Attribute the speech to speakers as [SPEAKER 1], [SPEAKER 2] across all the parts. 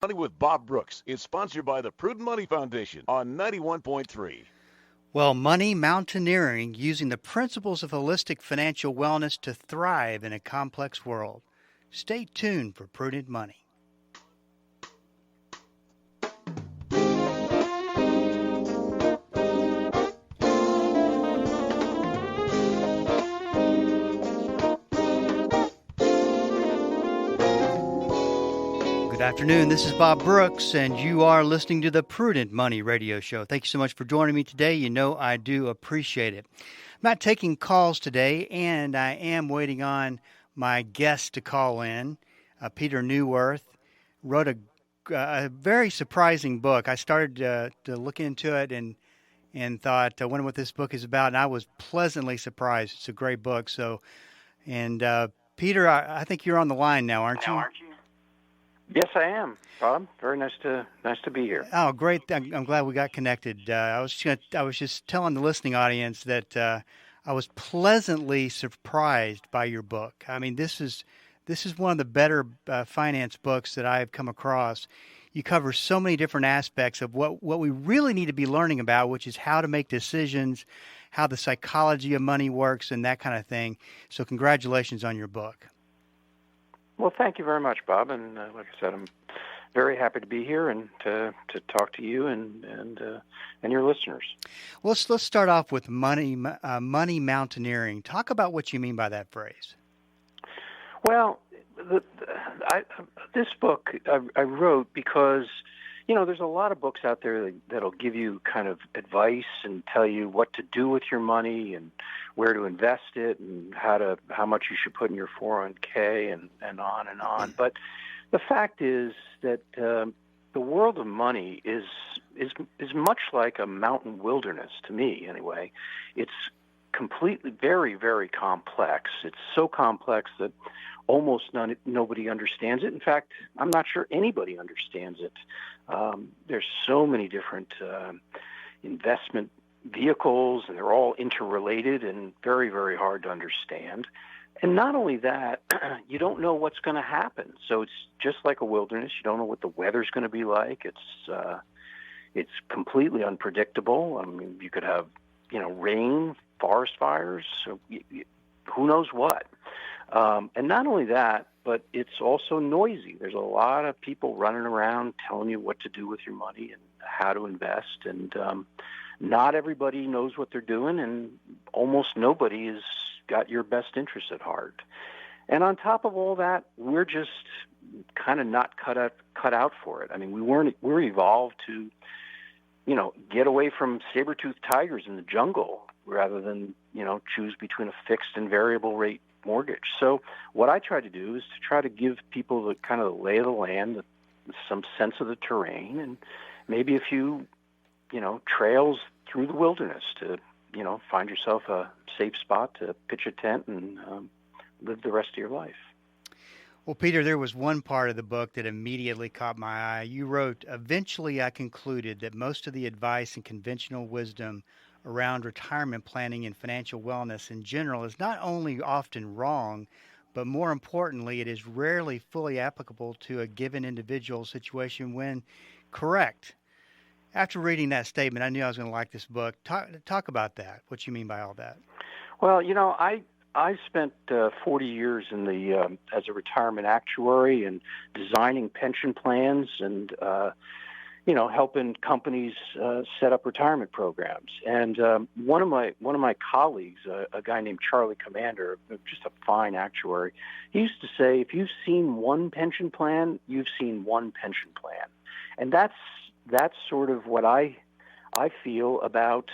[SPEAKER 1] Money with Bob Brooks is sponsored by the Prudent Money Foundation on 91.3.
[SPEAKER 2] Well, money mountaineering, using the principles of holistic financial wellness to thrive in a complex world. Stay tuned for Prudent Money. Good afternoon. This is Bob Brooks, and you are listening to the Prudent Money Radio Show. Thank you so much for joining me today. You know I do appreciate it. I'm not taking calls today, and I am waiting on my guest to call in. Peter Neuwirth wrote a very surprising book. I started to look into it and thought, I wonder what this book is about, and I was pleasantly surprised. It's a great book. Peter, I think you're on the line now, aren't you?
[SPEAKER 3] Yes, I am, Bob. Very nice to be here.
[SPEAKER 2] Oh, great! I'm glad we got connected. I was just telling the listening audience that I was pleasantly surprised by your book. I mean, this is one of the better finance books that I've come across. You cover so many different aspects of what we really need to be learning about, which is how to make decisions, how the psychology of money works, and that kind of thing. So, congratulations on your book.
[SPEAKER 3] Well, thank you very much, Bob. And like I said, I'm very happy to be here and to talk to you and your listeners.
[SPEAKER 2] Well, let's start off with money mountaineering. Talk about what you mean by that phrase.
[SPEAKER 3] Well, this book I wrote because, there's a lot of books out there that'll give you kind of advice and tell you what to do with your money and where to invest it and how much you should put in your 401k and on and on. But the fact is that the world of money is much like a mountain wilderness to me, anyway. It's completely very, very complex. It's so complex that almost nobody understands it. In fact, I'm not sure anybody understands it. There's so many different investment vehicles, and they're all interrelated and very, very hard to understand. And not only that, you don't know what's going to happen. So it's just like a wilderness. You don't know what the weather's going to be like. It's completely unpredictable. I mean, you could have, rain, forest fires, so who knows what. And not only that, but it's also noisy. There's a lot of people running around telling you what to do with your money and how to invest. And not everybody knows what they're doing, and almost nobody has got your best interest at heart. And on top of all that, we're just kind of not cut out for it. I mean, we're evolved to, get away from saber-toothed tigers in the jungle rather than, choose between a fixed and variable rate mortgage. So what I try to do is to try to give people the kind of the lay of the land, some sense of the terrain, and maybe a few, trails through the wilderness to, find yourself a safe spot to pitch a tent and live the rest of your life.
[SPEAKER 2] Well, Peter, there was one part of the book that immediately caught my eye. You wrote, "Eventually I concluded that most of the advice and conventional wisdom around retirement planning and financial wellness in general is not only often wrong, but more importantly, it is rarely fully applicable to a given individual situation when correct." After reading that statement, I knew I was going to like this book. Talk about that, what you mean by all that.
[SPEAKER 3] Well, I spent 40 years in the as a retirement actuary and designing pension plans and helping companies set up retirement programs. And one of my colleagues, a guy named Charlie Commander, just a fine actuary, he used to say, if you've seen one pension plan, you've seen one pension plan. And that's sort of what I feel about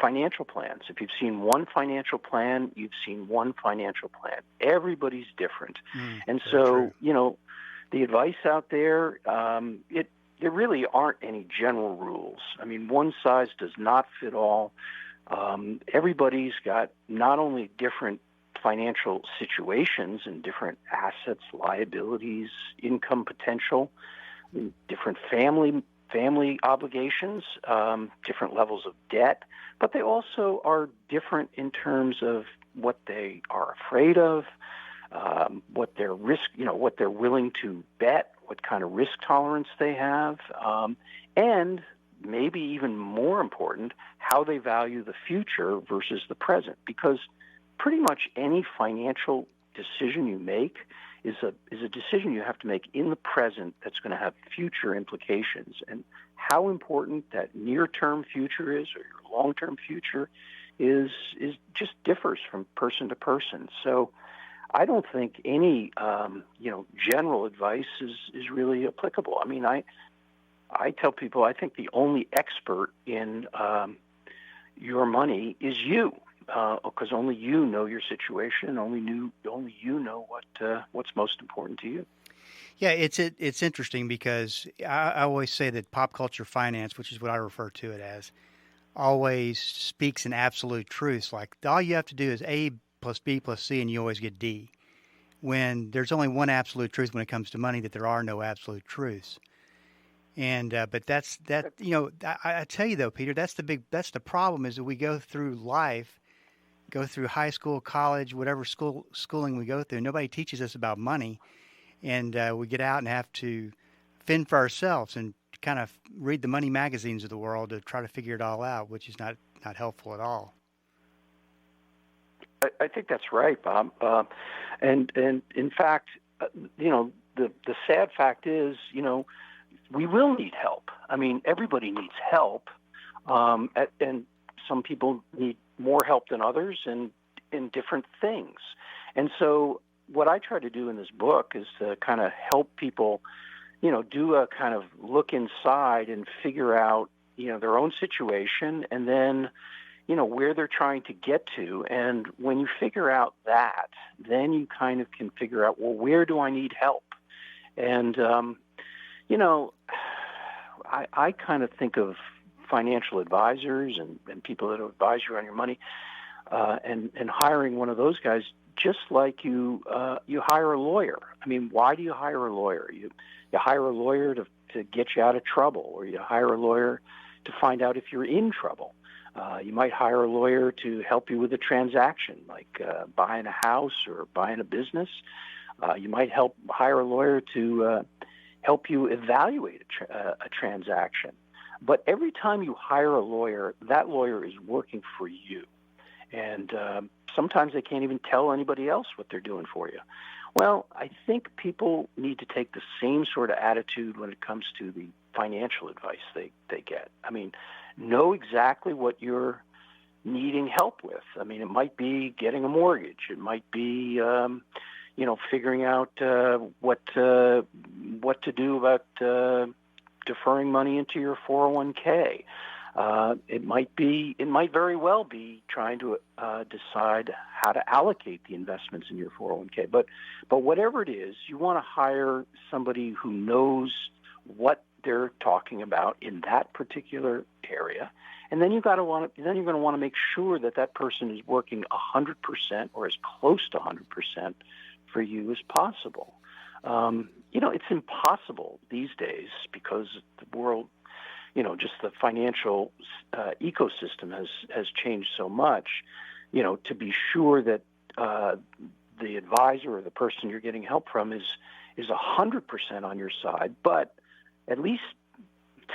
[SPEAKER 3] financial plans. If you've seen one financial plan, you've seen one financial plan. Everybody's different. And so,
[SPEAKER 2] true.
[SPEAKER 3] The advice out there, there really aren't any general rules. I mean, one size does not fit all. Everybody's got not only different financial situations and different assets, liabilities, income potential, different family obligations, different levels of debt, but they also are different in terms of what they are afraid of, what their risk, what they're willing to bet, what kind of risk tolerance they have, and maybe even more important, how they value the future versus the present. Because pretty much any financial decision you make is a decision you have to make in the present that's going to have future implications. And how important that near-term future is, or your long-term future is just differs from person to person. So I don't think any general advice is really applicable. I mean, I tell people I think the only expert in your money is you, because only you know your situation. Only you know what's most important to you.
[SPEAKER 2] Yeah, it's interesting because I always say that pop culture finance, which is what I refer to it as, always speaks in absolute truths. Like all you have to do is A plus B plus C, and you always get D. When there's only one absolute truth when it comes to money, that there are no absolute truths. And but that's that. I tell you though, Peter, that's the problem is that we go through life, go through high school, college, whatever schooling we go through. Nobody teaches us about money, and we get out and have to fend for ourselves and kind of read the money magazines of the world to try to figure it all out, which is not helpful at all.
[SPEAKER 3] I think that's right, Bob. And in fact, the sad fact is, we will need help. I mean, everybody needs help, and some people need more help than others, and in different things. And so, what I try to do in this book is to kind of help people, do a kind of look inside and figure out, their own situation, and then, where they're trying to get to. And when you figure out that, then you kind of can figure out, well, where do I need help? And, I kind of think of financial advisors and people that advise you on your money, and hiring one of those guys, just like you hire a lawyer. I mean, why do you hire a lawyer? You hire a lawyer to get you out of trouble, or you hire a lawyer to find out if you're in trouble. You might hire a lawyer to help you with a transaction, like buying a house or buying a business. You might hire a lawyer to help you evaluate a transaction. But every time you hire a lawyer, that lawyer is working for you. And sometimes they can't even tell anybody else what they're doing for you. Well, I think people need to take the same sort of attitude when it comes to the financial advice they get. I mean, know exactly what you're needing help with. I mean, it might be getting a mortgage. It might be, figuring out what to do about deferring money into your 401k. It might very well be trying to decide how to allocate the investments in your 401k. But whatever it is, you want to hire somebody who knows what they're talking about in that particular area, and then you're going to want to make sure that person is working 100% or as close to 100% for you as possible. It's impossible these days because the world, just the financial ecosystem has changed so much, to be sure that the advisor or the person you're getting help from is 100% on your side. But at least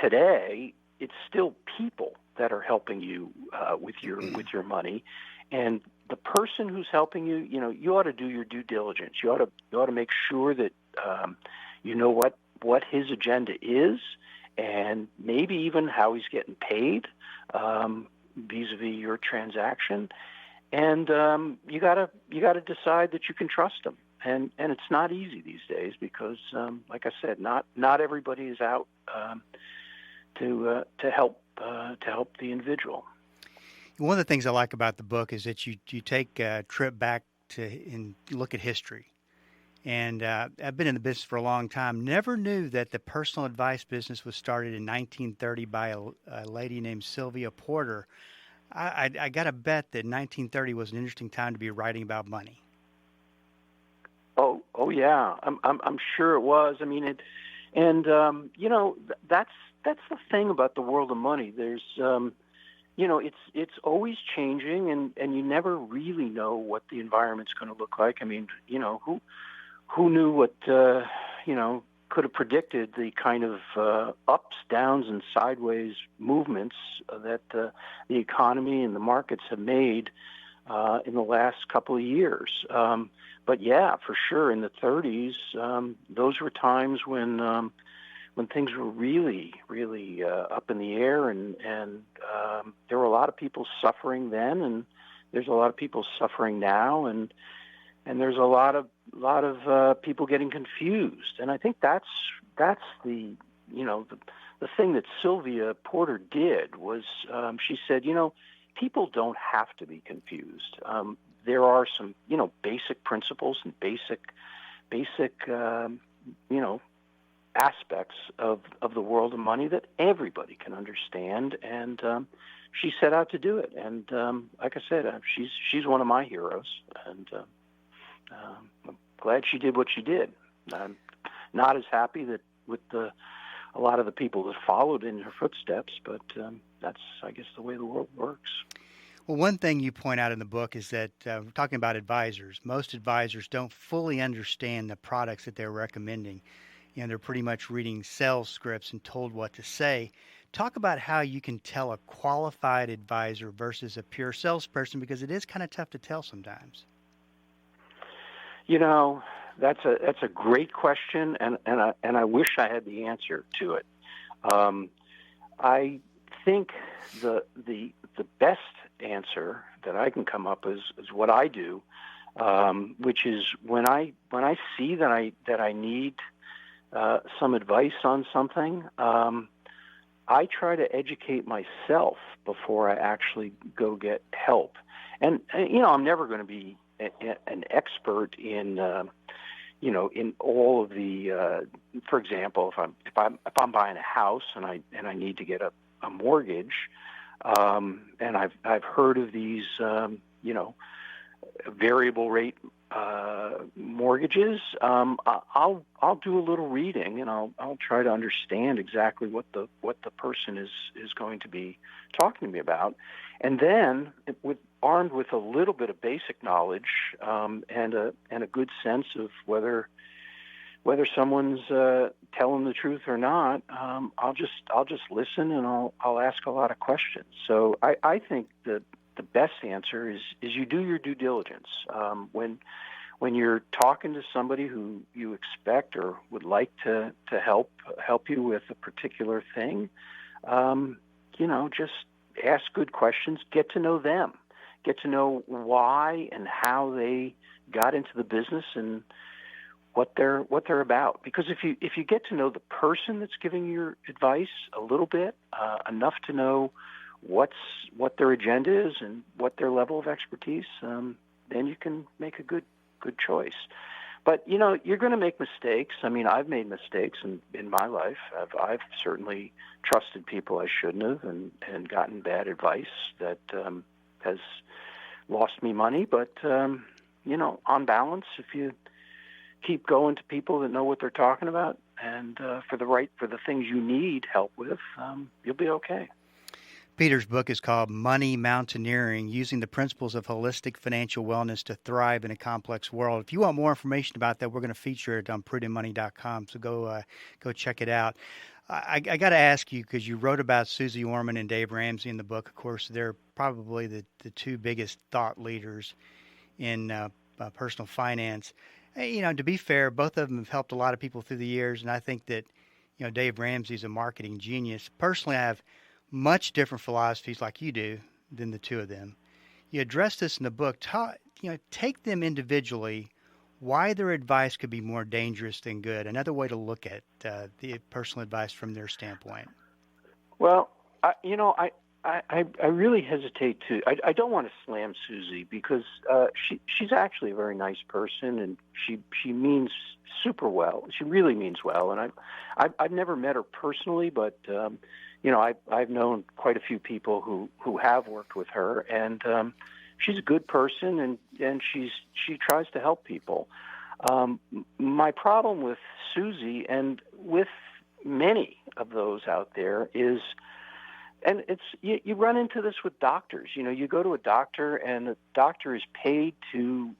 [SPEAKER 3] today, it's still people that are helping you with your money, and the person who's helping you, you ought to do your due diligence. You ought to make sure that you know what his agenda is, and maybe even how he's getting paid vis-a-vis your transaction. And you gotta decide that you can trust him. And it's not easy these days because, like I said, not everybody is out to help the individual.
[SPEAKER 2] One of the things I like about the book is that you take a trip back and look at history. And I've been in the business for a long time. Never knew that the personal advice business was started in 1930 by a lady named Sylvia Porter. I got to bet that 1930 was an interesting time to be writing about money.
[SPEAKER 3] Oh yeah, I'm sure it was. I mean, that's the thing about the world of money. There's it's always changing, and you never really know what the environment's going to look like. I mean, who knew what could have predicted the kind of ups, downs, and sideways movements that the economy and the markets have made in the last couple of years. But yeah, for sure, in the 30s, those were times when things were really, really up in the air, and there were a lot of people suffering then, and there's a lot of people suffering now, and there's a lot of people getting confused. And I think that's the the thing that Sylvia Porter did was she said, people don't have to be confused. There are some basic principles and basic aspects of the world of money that everybody can understand, and she set out to do it. And like I said, she's one of my heroes, and I'm glad she did what she did. I'm not as happy that with a lot of the people that followed in her footsteps, but that's, I guess, the way the world works.
[SPEAKER 2] Well, one thing you point out in the book is that we're talking about advisors. Most advisors don't fully understand the products that they're recommending. They're pretty much reading sales scripts and told what to say. Talk about how you can tell a qualified advisor versus a pure salesperson, because it is kind of tough to tell sometimes.
[SPEAKER 3] That's a great question, and I wish I had the answer to it. I think the best answer that I can come up is what I do, which is when I see that I need some advice on something, I try to educate myself before I actually go get help. And I'm never going to be an expert in in all of the. For example, if I'm buying a house and I need to get a mortgage, and I've heard of these variable rate mortgages, I'll do a little reading, and I'll try to understand exactly what the person is going to be talking to me about, and then armed with a little bit of basic knowledge and a good sense of whether someone's telling the truth or not, I'll just listen, and I'll ask a lot of questions. So I think that the best answer is you do your due diligence. When you're talking to somebody who you expect or would like to help you with a particular thing, just ask good questions, get to know them, get to know why and how they got into the business and what they're about. Because if you get to know the person that's giving your advice a little bit, enough to know what their agenda is and what their level of expertise, then you can make a good choice. But you're going to make mistakes. I mean, I've made mistakes in my life. I've certainly trusted people I shouldn't have, and gotten bad advice that has lost me money. But on balance, if you keep going to people that know what they're talking about and for the things you need help with, you'll be okay.
[SPEAKER 2] Peter's book is called Money Mountaineering, Using the Principles of Holistic Financial Wellness to Thrive in a Complex World. If you want more information about that, we're going to feature it on prudentmoney.com, so go check it out. I got to ask you, because you wrote about Susie Orman and Dave Ramsey in the book. Of course, they're probably the two biggest thought leaders in personal finance. To be fair, both of them have helped a lot of people through the years, and I think that Dave Ramsey's a marketing genius. Personally, I have much different philosophies, like you do, than the two of them. You address this in the book. Take them individually, why their advice could be more dangerous than good. Another way to look at the personal advice from their standpoint. Well,
[SPEAKER 3] I really hesitate to. I don't want to slam Susie, because she's actually a very nice person, and she means super well. She really means well, and I've never met her personally, but I've known quite a few people who have worked with her, and she's a good person, and she tries to help people. My problem with Susie, and with many of those out there, is, and you run into this with doctors. You go to a doctor, and the doctor is paid to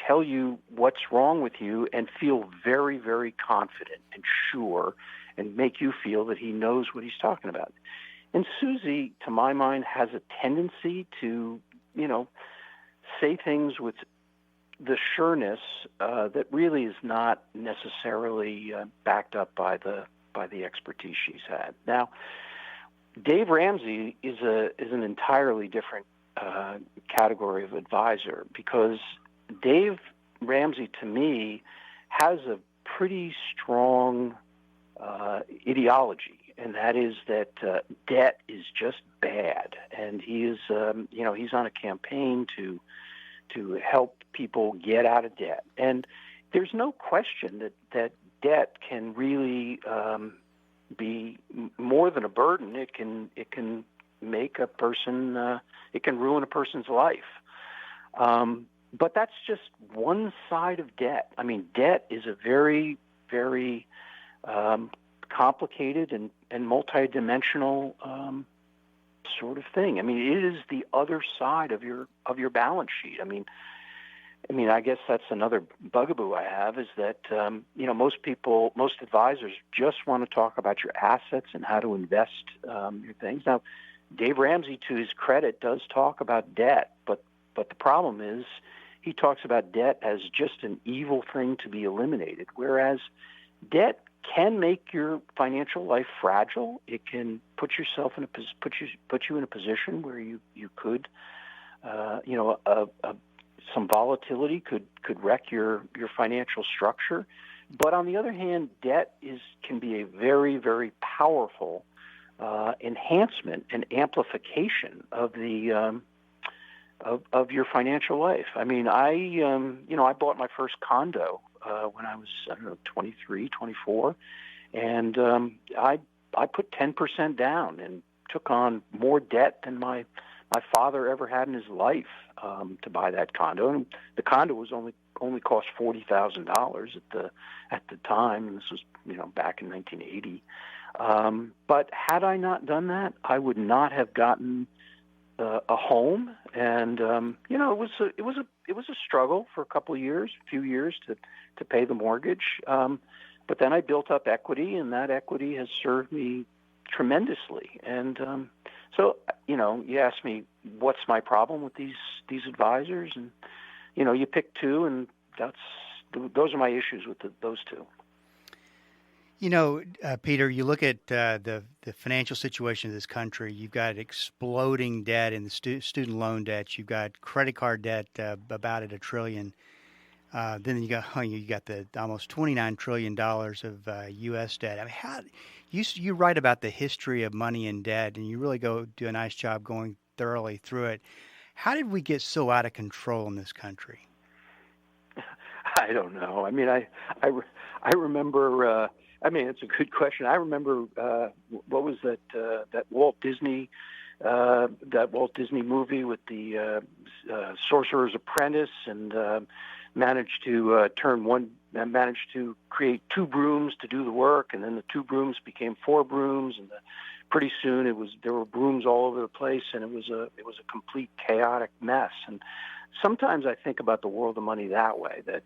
[SPEAKER 3] tell you what's wrong with you and feel very, very confident and sure and make you feel that he knows what he's talking about. And Susie, to my mind, has a tendency to, say things with the sureness that really is not necessarily backed up by the expertise she's had. Now, Dave Ramsey is an entirely different category of advisor, because Dave Ramsey, to me, has a pretty strong ideology, and that is that debt is just bad, and he is, he's on a campaign to help people get out of debt. And there's no question that debt can really be more than a burden. It can make a person, it can ruin a person's life. But that's just one side of debt. I mean, debt is a very, very complicated and multidimensional sort of thing. I mean, it is the other side of your balance sheet. I mean, I guess that's another bugaboo I have, is that most advisors just want to talk about your assets and how to invest your things. Now, Dave Ramsey, to his credit, does talk about debt, but the problem is he talks about debt as just an evil thing to be eliminated, whereas debt can make your financial life fragile. It can put you in a position where you could, some volatility could wreck your financial structure. But on the other hand, debt can be a very, very powerful enhancement and amplification of the of your financial life. I mean, I bought my first condo when I was 23, 24, and I put 10% down and took on more debt than my father ever had in his life to buy that condo. And the condo was only cost $40,000 at the time, and this was back in 1980. But had I not done that, I would not have gotten a home, and it was a struggle for a few years to pay the mortgage. But then I built up equity, and that equity has served me tremendously. And so you ask me what's my problem with these advisors, and you pick two, and those are my issues with those two.
[SPEAKER 2] Peter, you look at the financial situation of this country. You've got exploding debt in the student loan debt. You've got credit card debt about at $1 trillion. Then you got the almost $29 trillion of U.S. debt. I mean, you write about the history of money and debt, and you really do a nice job going thoroughly through it. How did we get so out of control in this country?
[SPEAKER 3] I don't know. I mean, I remember. It's a good question. I remember what was that Walt Disney movie with the Sorcerer's Apprentice, and managed to create two brooms to do the work, and then the two brooms became four brooms, and pretty soon there were brooms all over the place, and it was a complete chaotic mess. And sometimes I think about the world of money that way, that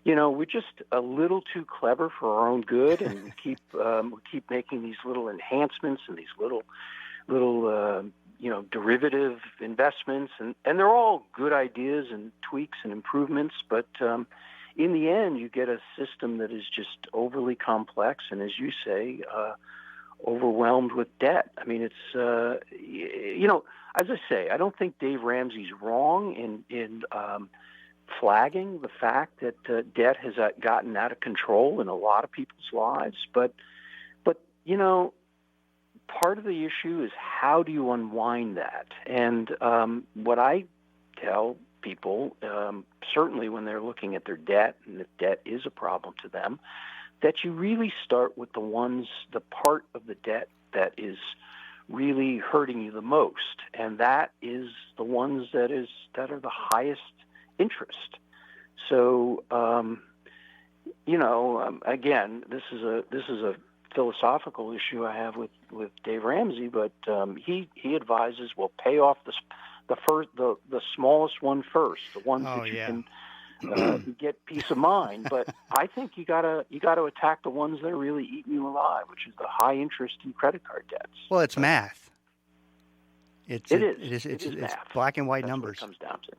[SPEAKER 3] we're just a little too clever for our own good, and we keep making these little enhancements and these little derivative investments, and they're all good ideas and tweaks and improvements, but in the end you get a system that is just overly complex, and as you say, overwhelmed with debt. I mean, it's as I say, I don't think Dave Ramsey's wrong in flagging the fact that debt has gotten out of control in a lot of people's lives, but part of the issue is how do you unwind that? And what I tell people, certainly when they're looking at their debt, and if debt is a problem to them, that you really start with the part of the debt that is really hurting you the most, and that is the ones that are the highest interest. So, again, this is a philosophical issue I have with Dave Ramsey, but he advises, well, pay off the smallest one first, the ones that you can get peace of mind. But I think you gotta attack the ones that are really eating you alive, which is the high interest in credit card debts.
[SPEAKER 2] Well, it's math. It is
[SPEAKER 3] math.
[SPEAKER 2] Black and white
[SPEAKER 3] That's
[SPEAKER 2] numbers.
[SPEAKER 3] What it comes down to.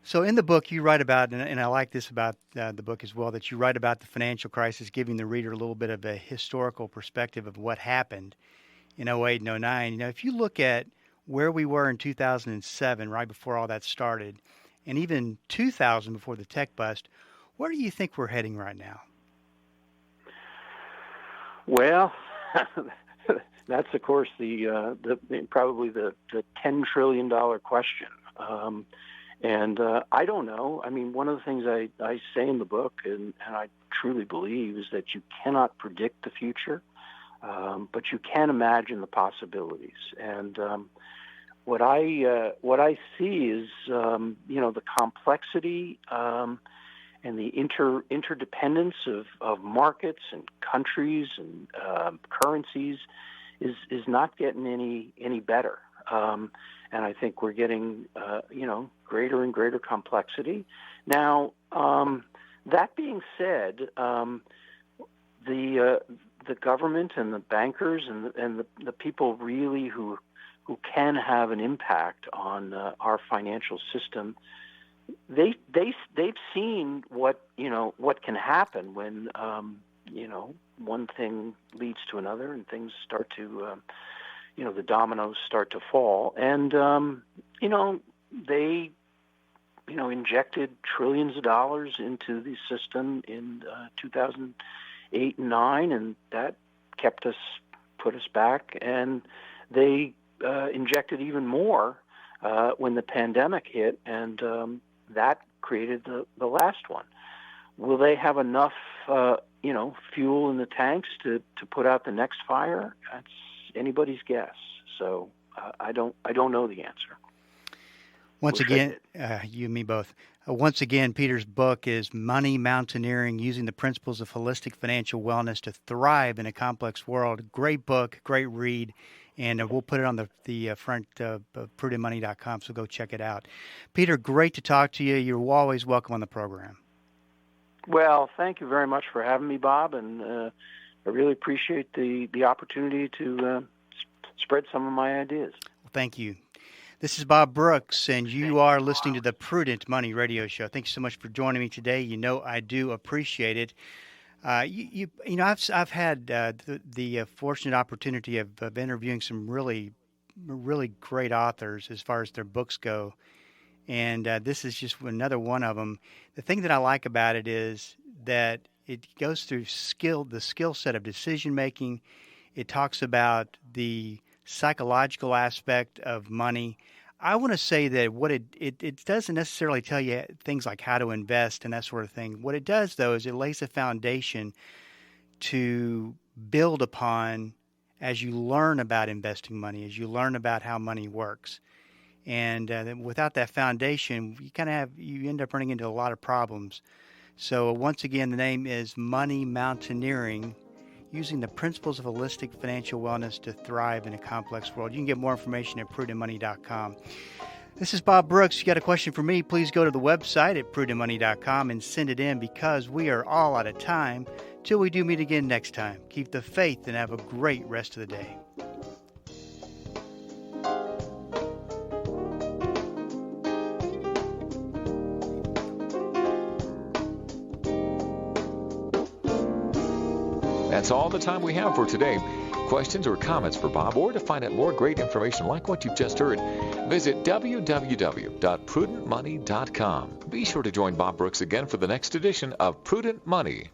[SPEAKER 2] So in the book you write about, and I like this about the book as well, that you write about the financial crisis, giving the reader a little bit of a historical perspective of what happened in 08 and 09. You know, if you look at where we were in 2007, right before all that started, and even 2000 before the tech bust, where do you think we're heading right now?
[SPEAKER 3] Well, that's of course probably the $10 trillion question. And I don't know. I mean, one of the things I say in the book, and I truly believe, is that you cannot predict the future, but you can imagine the possibilities. And what I see is, the complexity and the interdependence of markets and countries and currencies is not getting any better. And I think we're getting, greater and greater complexity. Now, that being said, the government and the bankers and the people really who can have an impact on our financial system, they've seen what can happen when one thing leads to another and things start to the dominoes start to fall, and they injected trillions of dollars into the system in 2008 and 9, and that put us back, and they injected even more when the pandemic hit, and that created the last one. Will they have enough fuel in the tanks to put out the next fire? That's anybody's guess. So I don't know the answer.
[SPEAKER 2] Once again, you and me both. Once again, Peter's book is Money Mountaineering, Using the Principles of Holistic Financial Wellness to Thrive in a Complex World. Great book, great read, and we'll put it on the front of prudentmoney.com, so go check it out. Peter, great to talk to you. You're always welcome on the program.
[SPEAKER 3] Well, thank you very much for having me, Bob, and I really appreciate the opportunity to spread some of my ideas.
[SPEAKER 2] Well, thank you. This is Bob Brooks, and you are listening to the Prudent Money Radio Show. Thanks so much for joining me today. You know I do appreciate it. I've had the fortunate opportunity of interviewing some really, really great authors as far as their books go, and this is just another one of them. The thing that I like about it is that it goes through the skill set of decision making. It talks about the psychological aspect of money. I want to say that what it doesn't necessarily tell you things like how to invest and that sort of thing. What it does, though, is it lays a foundation to build upon as you learn about investing money, as you learn about how money works. And without that foundation, you end up running into a lot of problems. So once again, the name is Money Mountaineering, Using the Principles of Holistic Financial Wellness to Thrive in a Complex World. You can get more information at prudentmoney.com. This is Bob Brooks. You got a question for me, please go to the website at prudentmoney.com and send it in, because we are all out of time. Till we do meet again next time, keep the faith and have a great rest of the day.
[SPEAKER 4] That's all the time we have for today. Questions or comments for Bob, or to find out more great information like what you've just heard, visit www.prudentmoney.com. Be sure to join Bob Brooks again for the next edition of Prudent Money.